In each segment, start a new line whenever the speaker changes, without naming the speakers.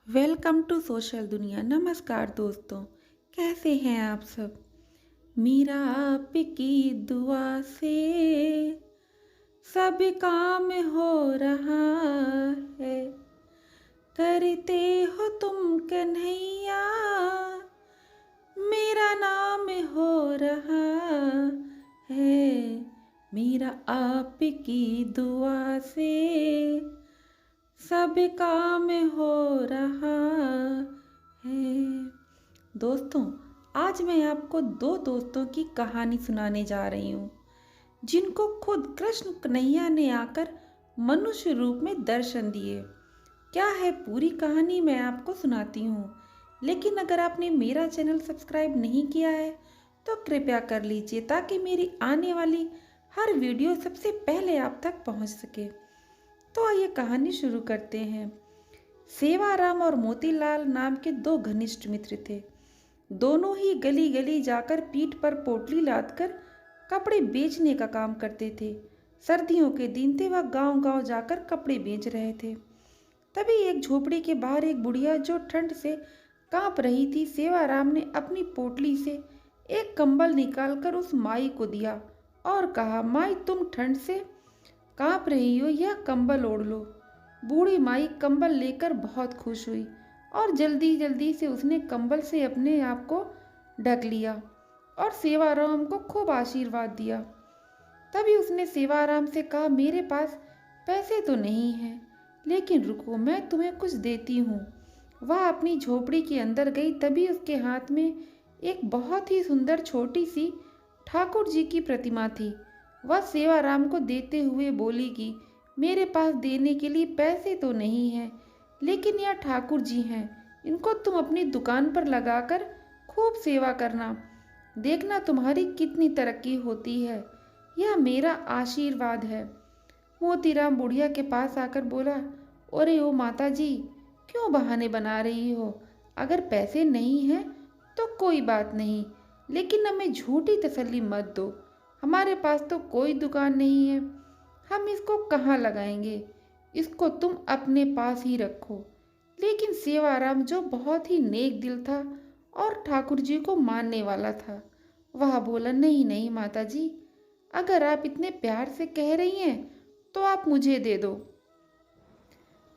Welcome to social दुनिया। नमस्कार दोस्तों, कैसे हैं आप सब। मीरा आपकी दुआ से सब काम हो रहा है। करते हो तुम कन्हैया, मेरा नाम हो रहा है। मीरा आपकी दुआ से सब काम हो रहा है। दोस्तों, आज मैं आपको दो दोस्तों की कहानी सुनाने जा रही हूँ, जिनको खुद कृष्ण कन्हैया ने आकर मनुष्य रूप में दर्शन दिए। क्या है पूरी कहानी मैं आपको सुनाती हूँ, लेकिन अगर आपने मेरा चैनल सब्सक्राइब नहीं किया है तो कृपया कर लीजिए, ताकि मेरी आने वाली हर वीडियो सबसे पहले आप तक पहुँच सके। तो आइए कहानी शुरू करते हैं। सेवाराम और मोतीलाल नाम के दो घनिष्ठ मित्र थे। दोनों ही गली गली जाकर पीठ पर पोटली लादकर कपड़े बेचने का काम करते थे। सर्दियों के दिन थे, वह गांव गांव जाकर कपड़े बेच रहे थे। तभी एक झोपड़ी के बाहर एक बुढ़िया जो ठंड से कांप रही थी, सेवाराम ने अपनी पोटली से एक कंबल निकालकर उस माई को दिया और कहा, माई तुम ठंड से कांप रही हो, यह कंबल ओढ़ लो। बूढ़ी माई कंबल लेकर बहुत खुश हुई और जल्दी जल्दी से उसने कंबल से अपने आप को ढक लिया और सेवाराम को खूब आशीर्वाद दिया। तभी उसने सेवाराम से कहा, मेरे पास पैसे तो नहीं हैं, लेकिन रुको, मैं तुम्हें कुछ देती हूँ। वह अपनी झोपड़ी के अंदर गई। तभी उसके हाथ में एक बहुत ही सुंदर छोटी सी ठाकुर जी की प्रतिमा थी। वह सेवाराम को देते हुए बोली कि मेरे पास देने के लिए पैसे तो नहीं हैं, लेकिन यह ठाकुर जी हैं, इनको तुम अपनी दुकान पर लगाकर खूब सेवा करना, देखना तुम्हारी कितनी तरक्की होती है। यह मेरा आशीर्वाद है। मोतीराम बुढ़िया के पास आकर बोला, अरे ओ माता जी, क्यों बहाने बना रही हो। अगर पैसे नहीं हैं तो कोई बात नहीं, लेकिन हमें झूठी तसल्ली मत दो। हमारे पास तो कोई दुकान नहीं है, हम इसको कहाँ लगाएंगे। इसको तुम अपने पास ही रखो। लेकिन सेवाराम, जो बहुत ही नेक दिल था और ठाकुर जी को मानने वाला था, वह बोला, नहीं नहीं माता जी, अगर आप इतने प्यार से कह रही हैं तो आप मुझे दे दो।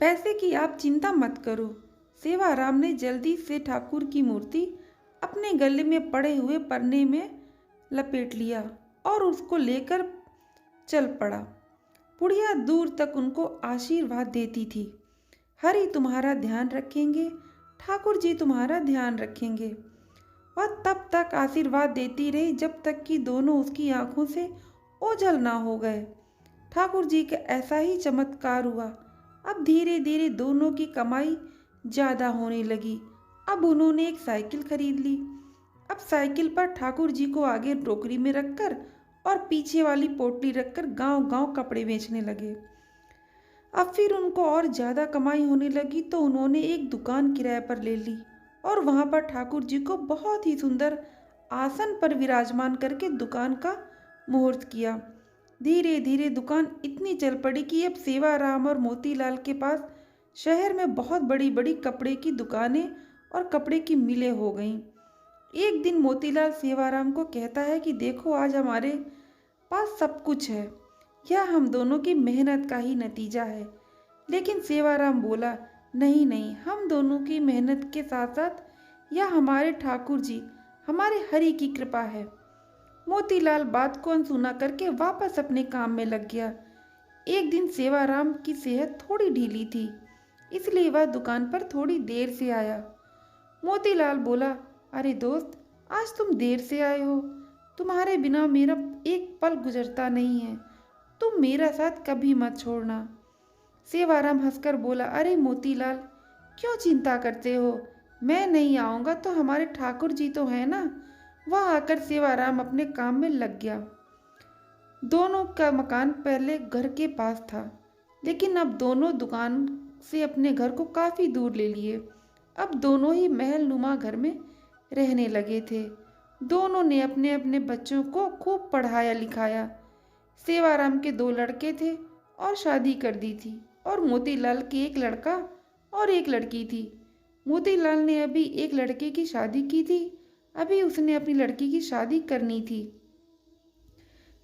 पैसे की आप चिंता मत करो। सेवाराम ने जल्दी से ठाकुर की मूर्ति अपने गले में पड़े हुए पन्ने में लपेट लिया और उसको लेकर चल पड़ा। बुढ़िया दूर तक उनको आशीर्वाद देती थी। हरि तुम्हारा ध्यान रखेंगे, ठाकुर जी तुम्हारा ध्यान रखेंगे। वह तब तक आशीर्वाद देती रही जब तक कि दोनों उसकी आंखों से ओझल ना हो गए। ठाकुर जी का ऐसा ही चमत्कार हुआ। अब धीरे धीरे दोनों की कमाई ज़्यादा होने लगी। अब उन्होंने एक साइकिल खरीद ली। अब साइकिल पर ठाकुर जी को आगे टोकरी में रखकर और पीछे वाली पोटली रखकर गांव गांव कपड़े बेचने लगे। अब फिर उनको और ज़्यादा कमाई होने लगी, तो उन्होंने एक दुकान किराए पर ले ली और वहां पर ठाकुर जी को बहुत ही सुंदर आसन पर विराजमान करके दुकान का मुहूर्त किया। धीरे धीरे दुकान इतनी चल पड़ी कि अब सेवाराम और मोतीलाल के पास शहर में बहुत बड़ी बड़ी कपड़े की दुकानें और कपड़े की मिलें हो गईं। एक दिन मोतीलाल सेवाराम को कहता है कि देखो, आज हमारे पास सब कुछ है, यह हम दोनों की मेहनत का ही नतीजा है। लेकिन सेवाराम बोला, नहीं नहीं, हम दोनों की मेहनत के साथ साथ यह हमारे ठाकुर जी, हमारे हरि की कृपा है। मोतीलाल बात को अनसुना करके वापस अपने काम में लग गया। एक दिन सेवाराम की सेहत थोड़ी ढीली थी, इसलिए वह दुकान पर थोड़ी देर से आया। मोतीलाल बोला, अरे दोस्त, आज तुम देर से आए हो। तुम्हारे बिना मेरा एक पल गुजरता नहीं है, तुम मेरा साथ कभी मत छोड़ना। सेवाराम हंसकर बोला, अरे मोतीलाल, क्यों चिंता करते हो, मैं नहीं आऊँगा तो हमारे ठाकुर जी तो हैं ना। वह आकर सेवाराम अपने काम में लग गया। दोनों का मकान पहले घर के पास था, लेकिन अब दोनों दुकान से अपने घर को काफ़ी दूर ले लिए। अब दोनों ही महल नुमा घर में रहने लगे थे। दोनों ने अपने अपने बच्चों को खूब पढ़ाया लिखाया। सेवाराम के दो लड़के थे और शादी कर दी थी, और मोतीलाल के एक लड़का और एक लड़की थी। मोतीलाल ने अभी एक लड़के की शादी की थी, अभी उसने अपनी लड़की की शादी करनी थी।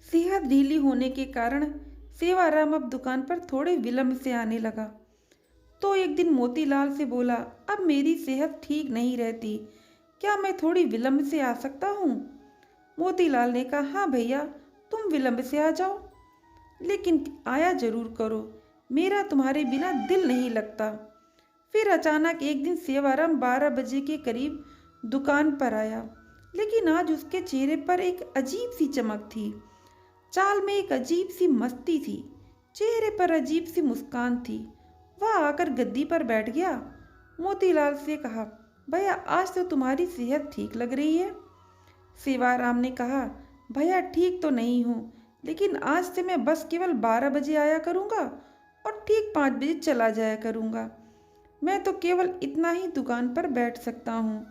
सेहत ढीली होने के कारण सेवाराम अब दुकान पर थोड़े विलंब से आने लगा। तो एक दिन मोतीलाल से बोला, अब मेरी सेहत ठीक नहीं रहती, क्या मैं थोड़ी विलंब से आ सकता हूँ? मोतीलाल ने कहा, हाँ भैया, तुम विलंब से आ जाओ, लेकिन आया जरूर करो, मेरा तुम्हारे बिना दिल नहीं लगता। फिर अचानक एक दिन सेवाराम 12 बजे के करीब दुकान पर आया, लेकिन आज उसके चेहरे पर एक अजीब सी चमक थी। चाल में एक अजीब सी मस्ती थी, चेहरे पर अजीब सी मुस्कान थी। वह आकर गद्दी पर बैठ गया। मोतीलाल से कहा, भैया आज तो तुम्हारी सेहत ठीक लग रही है। सेवाराम ने कहा, भैया ठीक तो नहीं हूँ, लेकिन आज से मैं बस केवल 12 बजे आया करूँगा और ठीक 5 बजे चला जाया करूँगा। मैं तो केवल इतना ही दुकान पर बैठ सकता हूँ।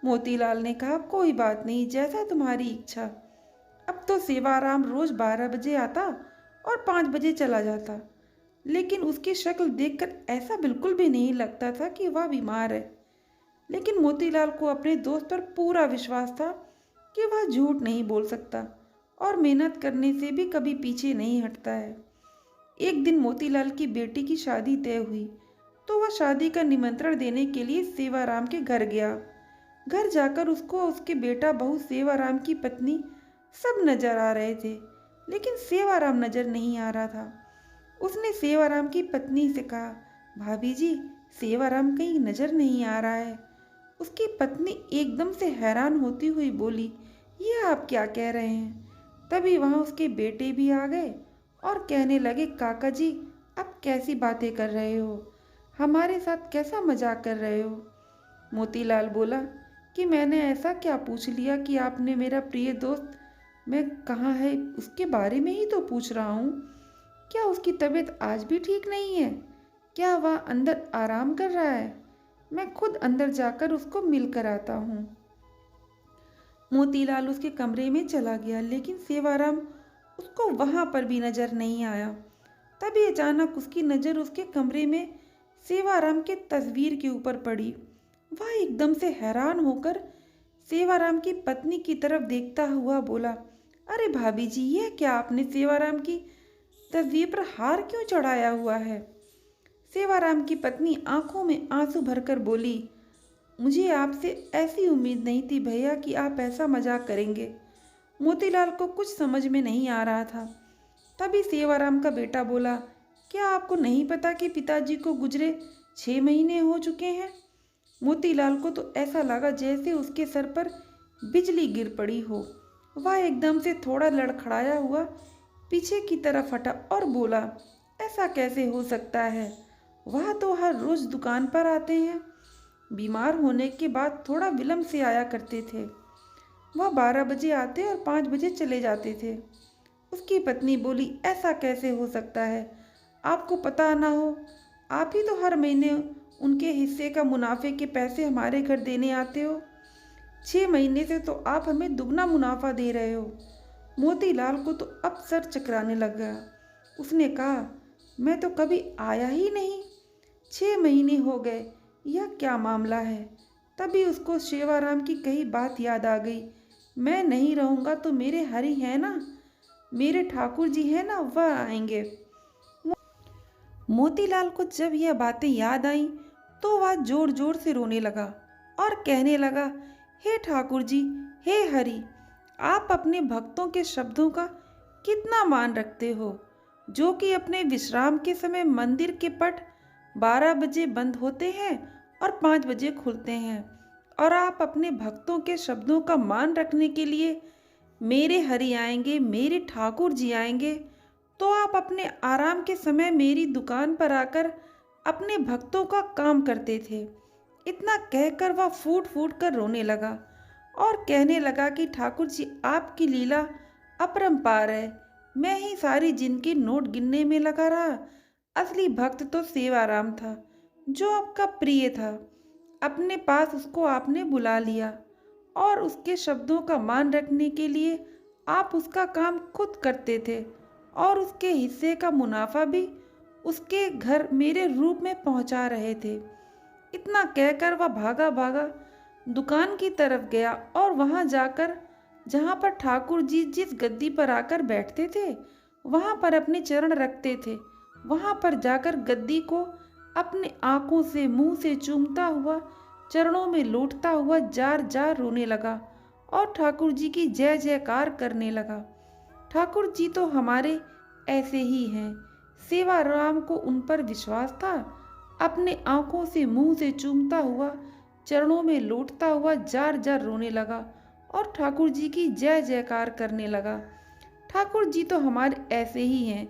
मोतीलाल ने कहा, कोई बात नहीं, जैसा तुम्हारी इच्छा। अब तो सेवाराम रोज 12 बजे आता और 5 बजे चला जाता, लेकिन उसकी शक्ल देखकर ऐसा बिल्कुल भी नहीं लगता था कि वह बीमार है। लेकिन मोतीलाल को अपने दोस्त पर पूरा विश्वास था कि वह झूठ नहीं बोल सकता और मेहनत करने से भी कभी पीछे नहीं हटता है। एक दिन मोतीलाल की बेटी की शादी तय हुई, तो वह शादी का निमंत्रण देने के लिए सेवाराम के घर गया। घर जाकर उसको उसके बेटा बहू सेवाराम की पत्नी सब नजर आ रहे थे, लेकिन सेवाराम नजर नहीं आ रहा था। उसने सेवाराम की पत्नी से कहा, भाभी जी, सेवाराम कहीं नजर नहीं आ रहा है। उसकी पत्नी एकदम से हैरान होती हुई बोली, ये आप क्या कह रहे हैं? तभी वहां उसके बेटे भी आ गए और कहने लगे, काका जी, आप कैसी बातें कर रहे हो? हमारे साथ कैसा मजाक कर रहे हो? मोतीलाल बोला कि मैंने ऐसा क्या पूछ लिया कि आपने मेरा प्रिय दोस्त मैं कहाँ है उसके बारे में ही तो पूछ रहा हूँ। क्या उसकी तबीयत आज भी ठीक नहीं है? क्या वह अंदर आराम कर रहा है? मैं खुद अंदर जाकर उसको मिल कर आता हूँ। मोतीलाल उसके कमरे में चला गया, लेकिन सेवाराम उसको वहां पर भी नजर नहीं आया। तभी अचानक उसकी नज़र उसके कमरे में सेवाराम के तस्वीर के ऊपर पड़ी। वह एकदम से हैरान होकर सेवाराम की पत्नी की तरफ देखता हुआ बोला, अरे भाभी जी, ये क्या आपने सेवाराम की तस्वीर पर हार क्यों चढ़ाया हुआ है? सेवाराम की पत्नी आंखों में आंसू भरकर बोली, मुझे आपसे ऐसी उम्मीद नहीं थी भैया कि आप ऐसा मजाक करेंगे। मोतीलाल को कुछ समझ में नहीं आ रहा था। तभी सेवाराम का बेटा बोला, क्या आपको नहीं पता कि पिताजी को गुजरे 6 महीने हो चुके हैं? मोतीलाल को तो ऐसा लगा जैसे उसके सर पर बिजली गिर पड़ी हो। वह एकदम से थोड़ा लड़खड़ाया हुआ पीछे की तरफ हटा और बोला, ऐसा कैसे हो सकता है? वह तो हर रोज दुकान पर आते हैं। बीमार होने के बाद थोड़ा विलंब से आया करते थे। वह 12 बजे आते और 5 बजे चले जाते थे। उसकी पत्नी बोली, ऐसा कैसे हो सकता है? आपको पता ना हो, आप ही तो हर महीने उनके हिस्से का मुनाफे के पैसे हमारे घर देने आते हो। 6 महीने से तो आप हमें दुगना मुनाफा दे रहे हो। मोतीलाल को तो अब सर चकराने लग गया। उसने कहा, मैं तो कभी आया ही नहीं, 6 महीने हो गए, यह क्या मामला है? तभी उसको सेवाराम की कही बात याद आ गई, मैं नहीं रहूँगा तो मेरे हरि है ना, मेरे ठाकुर जी है ना, वह आएंगे। मोतीलाल को जब यह बातें याद आईं तो वह जोर जोर से रोने लगा और कहने लगा, हे ठाकुर जी, हे हरि, आप अपने भक्तों के शब्दों का कितना मान रखते हो, जो कि अपने विश्राम के समय मंदिर के पट 12 बजे बंद होते हैं और 5 बजे खुलते हैं, और आप अपने भक्तों के शब्दों का मान रखने के लिए मेरे हरि आएंगे, मेरे ठाकुर जी आएंगे, तो आप अपने आराम के समय मेरी दुकान पर आकर अपने भक्तों का काम करते थे। इतना कहकर वह फूट फूट कर रोने लगा और कहने लगा कि ठाकुर जी, आपकी लीला अपरंपार है। मैं ही सारी जिनके नोट गिनने में लगा रहा। असली भक्त तो सेवाराम था, जो आपका प्रिय था। अपने पास उसको आपने बुला लिया और उसके शब्दों का मान रखने के लिए आप उसका काम खुद करते थे और उसके हिस्से का मुनाफा भी उसके घर मेरे रूप में पहुंचा रहे थे। इतना कहकर वह भागा भागा दुकान की तरफ गया और वहां जाकर जहां पर ठाकुर जी जिस गद्दी पर आकर बैठते थे वहां पर अपने चरण रखते थे, वहां पर जाकर गद्दी को अपने आंखों से मुंह से चूमता हुआ चरणों में लौटता हुआ जार जार रोने लगा और ठाकुर जी की जय जयकार करने लगा। ठाकुर जी तो हमारे ऐसे ही हैं। सेवाराम को उन पर विश्वास था। अपने आंखों से मुंह से चूमता हुआ चरणों में लौटता हुआ जार जार रोने लगा और ठाकुर जी की जय जयकार करने लगा। ठाकुर जी तो हमारे ऐसे ही हैं।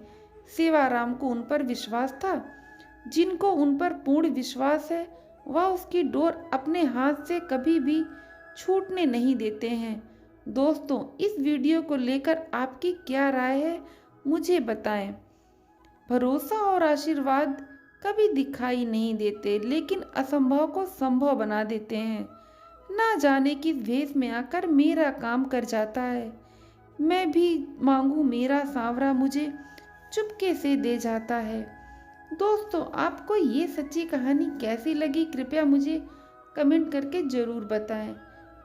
सेवाराम को उन पर विश्वास था। जिनको उन पर पूर्ण विश्वास है वह उसकी डोर अपने हाथ से कभी भी छूटने नहीं देते हैं। दोस्तों, इस वीडियो को लेकर आपकी क्या राय है मुझे बताएं। भरोसा और आशीर्वाद कभी दिखाई नहीं देते लेकिन असंभव को संभव बना देते हैं। ना जाने किस भेष में आकर मेरा काम कर जाता है। मैं भी मांगू मेरा सांवरा मुझे चुपके से दे जाता है। दोस्तों, आपको ये सच्ची कहानी कैसी लगी कृपया मुझे कमेंट करके ज़रूर बताएं।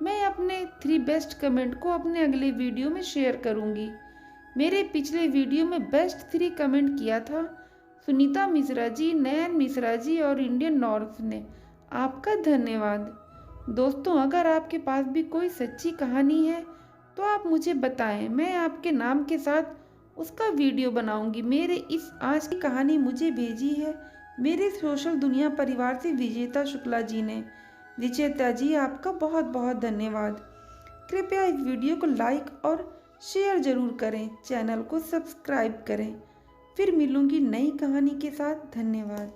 मैं अपने 3 बेस्ट कमेंट को अपने अगले वीडियो में शेयर करूंगी। मेरे पिछले वीडियो में बेस्ट 3 कमेंट किया था सुनीता मिश्रा जी, नयन मिश्रा जी और इंडियन नॉर्थ ने। आपका धन्यवाद। दोस्तों, अगर आपके पास भी कोई सच्ची कहानी है तो आप मुझे बताएं। मैं आपके नाम के साथ उसका वीडियो बनाऊंगी। मेरे इस आज की कहानी मुझे भेजी है मेरे सोशल दुनिया परिवार से विजेता शुक्ला जी ने। विजेता जी, आपका बहुत बहुत धन्यवाद। कृपया इस वीडियो को लाइक और शेयर जरूर करें, चैनल को सब्सक्राइब करें। फिर मिलूंगी नई कहानी के साथ। धन्यवाद।